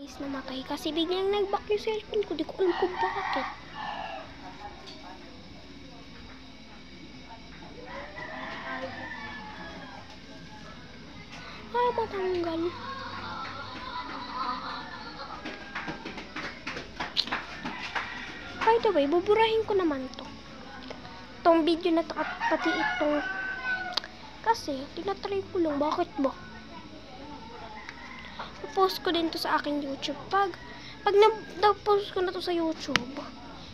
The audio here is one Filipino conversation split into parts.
guys, namatay. Kasi biglang nag-back yung cellphone ko. Di ko alam kung bakit. Matanggal. By the way, buburahin ko naman to. Itong video na to at pati itong kasi, tinatry ko lang. Bakit ba? Post ko din to sa aking YouTube. Pag na-post ko na to sa YouTube,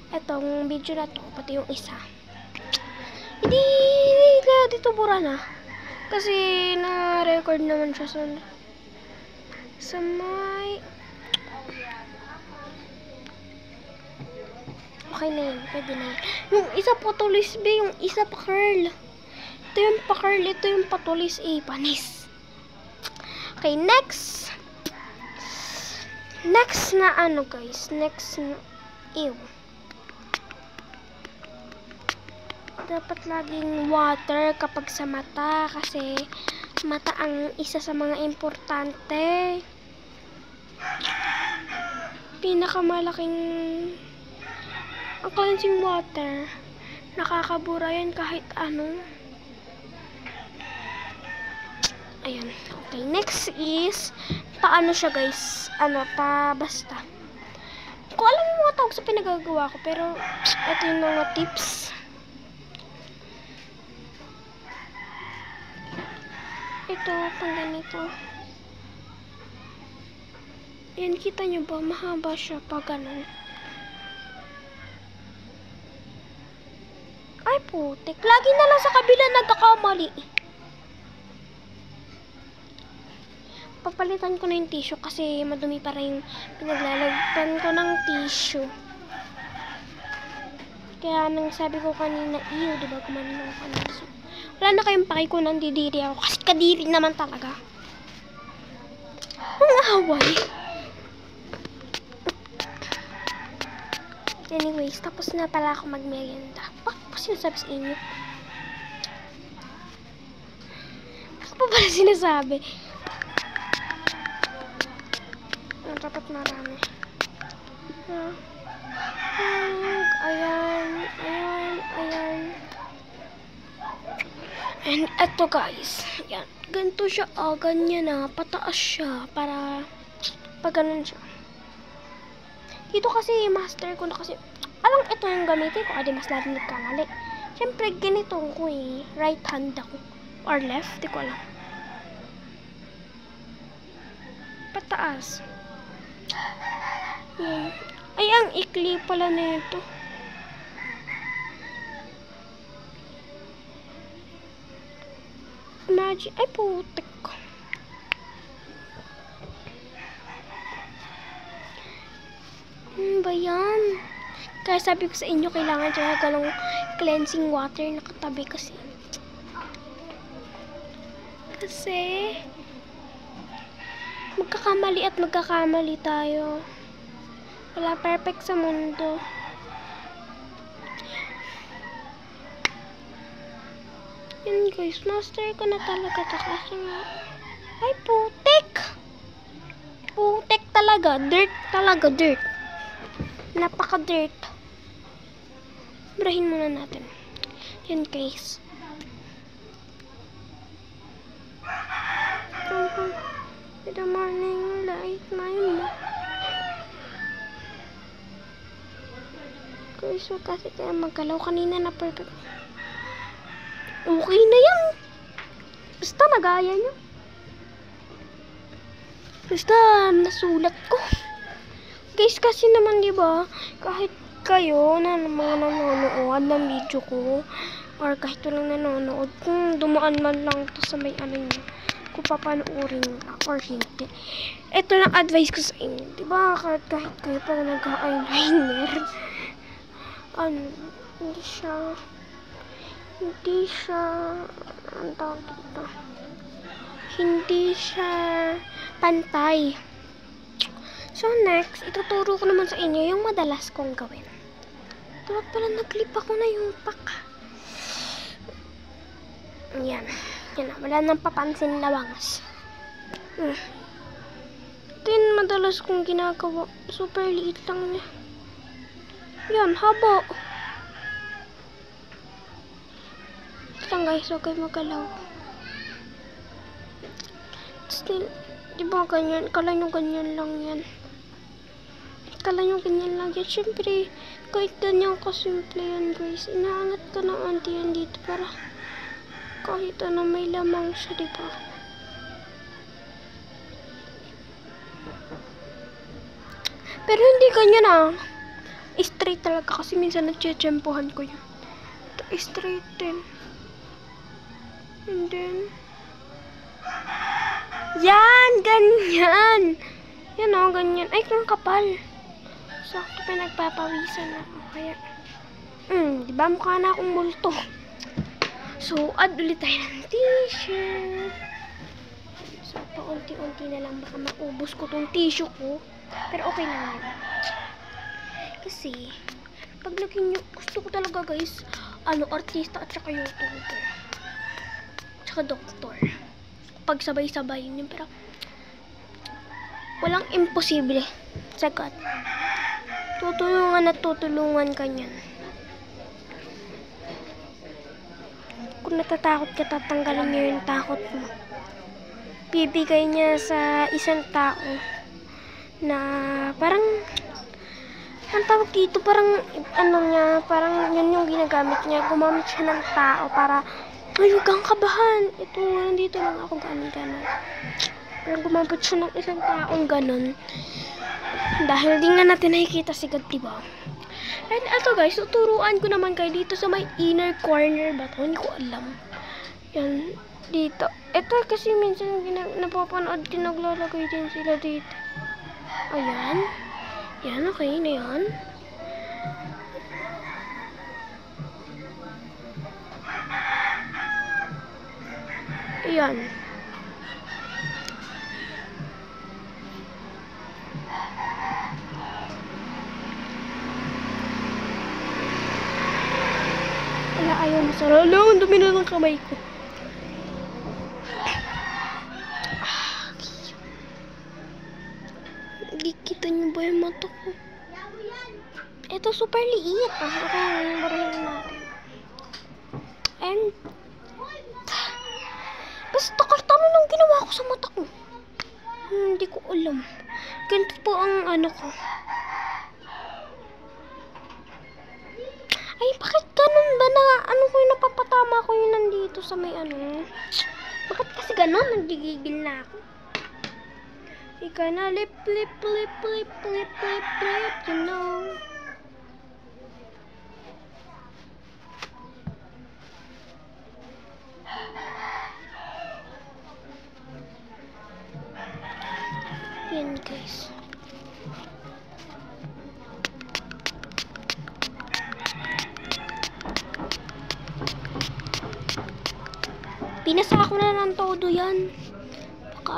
etong video na to, pati yung isa, hindi dito bura na. Kasi na-record naman siya sa may... Okay na yun, pwede na yun. Yung isa patulis ba, yung isa pa curl. Ito yung pa curl, ito yung patulis panis. Okay, next. Next na ano guys, next na dapat laging water kapag sa mata kasi mata ang isa sa mga importante. Pinakamalaking ang cleansing water. Nakakabura yan kahit ano. Ayan. Okay, next is paano siya guys? Basta. Ko alam yung mga tawag sa pinagagawa ko pero ito yung mga tips. Ito, pang ganito. Yan, kita nyo ba? Mahaba siya pag ganun. Ay, putik. Lagi na lang sa kabila nagkakamali. Papalitan ko na yung tissue kasi madumi para yung pinaglalagpan ko ng tissue. Kaya nang sabi ko kanina, diba kumanin ako kanina. So, wala na kayong paki ko nang didiri ako kasi kadiri naman talaga. Ang away. Anyways, tapos na pala ako magmerienda. Bakit po sinasabi sa inyo? Bakit po pala sinasabi? Dapat marami. Ayan. And eto guys. Yan. Ganito siya. Ganyan na. Pataas siya. Para pag ganun siya. Dito kasi master ko na kasi. Alam ito yung gamitin ko. Adi mas lalo nagkamali. Siyempre ganito ko right hand ako. Or left. Di ko alam. Pataas. Yan. Ay, ang ikli pala na ito. Imagine. Ay, putik. Ba yan? Kaya sabi ko sa inyo, kailangan dyan galong cleansing water na katabi kasi. Magkakamali at magkakamali tayo. Wala perfect sa mundo. Yan guys, master ko na talaga to kasi nga. Ay, putik! Putik talaga. Dirt talaga, dirt. Napaka-dirt. Brahin muna natin. Yan guys. Good morning, light my mood. Guys, so kasi kaya magkalaw kanina na perfect. Okay na yan. Basta nagaya nyo. Basta nasulat ko. Guys, kasi naman diba, kahit kayo na mga nanonood ng video ko, or kahit walang nanonood, kung dumaan man lang to sa may ano nyo, kung papanoorin or hindi. Ito lang advice ko sa inyo. Diba, kahit kayo pa nag-eyeliner, hindi siya pantay. So next, ituturo ko naman sa inyo yung madalas kong gawin. Dapat pala nag-clip ako na yung pack. Yan. Yan na, wala nang papansin na bangas. Ito yung madalas kong ginagawa. Super liit lang niya. Yan, haba. Ito lang guys, huwag kayo magalaw. Still, di ba ganyan? Kala nyo ganyan lang yan. Kala nyo ganyan lang yan. Siyempre, kahit ganyan kasimple yan guys, inaangat ka ng onti yan dito para kahit ano may lamang siya, di ba? Pero hindi ganyan ah. Straight talaga kasi minsan nagche-tsempohan ko yun. Ito, straight din. And then, yan! Ganyan! Yan o, ganyan. Ay, kung kapal. Sakto pa nagpapawisan ako. Kaya, diba mukha na akong multo. So, add ulit tayo ng t-shirt. So, paunti-unti na lang. Baka maubos ko tong tissue ko. Pero okay lang yan. Kasi, paglaki nyo, gusto ko talaga guys, artista at saka YouTuber. Tsaka doktor. Pagsabay-sabay yun. Pero, walang imposible. Sagot. Tutulungan at tutulungan ka niyan. Kung natatakot ka, tatanggalin niyo yung takot mo. Bibigay niya sa isang tao na parang ang tawag dito, parang parang yan yung ginagamit niya. Gumamit siya ng tao para ay, huwag kang kabahan. Ito, nandito lang ako gano'n. Parang gumamit siya ng isang taong gano'n. Dahil di nga natin nakikita si God, diba? And ito guys, tuturuan ko naman kayo dito sa may inner corner ba ito? Hindi ko alam. Yan, dito. Ito kasi minsan napapanood din, naglalagay din sila dito. Ayan. Yan, okay na yan. Ayan. Wala, ayaw masarap. Wala, ang dumi na ng kamay ko. Hindi kita niyo ba yung mata ko? Ito super liit. Okay, yung barahin natin. And basta kartano lang ginawa ko sa mata ko. Hindi ko alam. Ganito po ang ano ko. Ay, bakit ganun ba na ko yung napapatama ko yung nandito sa may ano? Bakit kasi ganun? Nagigigil na ako. Ika na lip, you know. Yan guys. Pinasa ko na ng todo yan. Baka